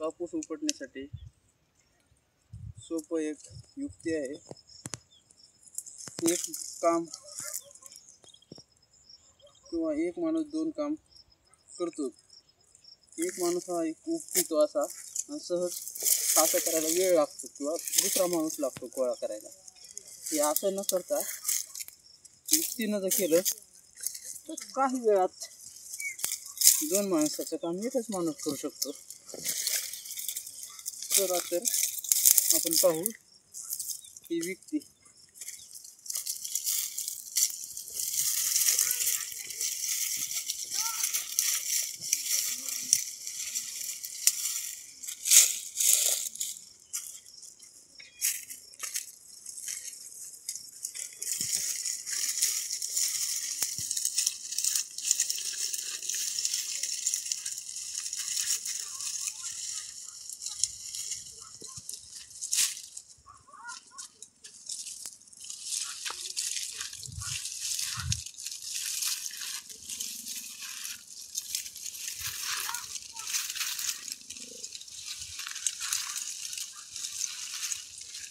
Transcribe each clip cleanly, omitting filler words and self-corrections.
कापूस उपटण्यासाठी सोपं एक युक्ती आहे. एक काम किंवा एक माणूस दोन काम करतो. एक माणूस हा एक उपटितो असा आणि सहज असं करायला वेळ लागतो किंवा दुसरा माणूस लागतो गोळा करायला. हे असं न करता युक्तीनं जर केलं तर काही वेळात दोन माणसाचं काम एकच माणूस करू शकतो. तर आपण पाहू ही युक्ती.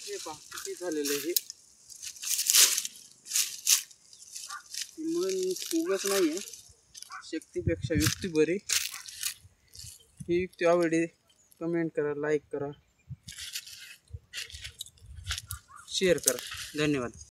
हे पहा किती झालेलं आहे. मन उगाच नाही आहे, शक्तीपेक्षा युक्ती बरी. ही युक्ती आवडली कमेंट करा, लाईक करा, शेअर करा. धन्यवाद.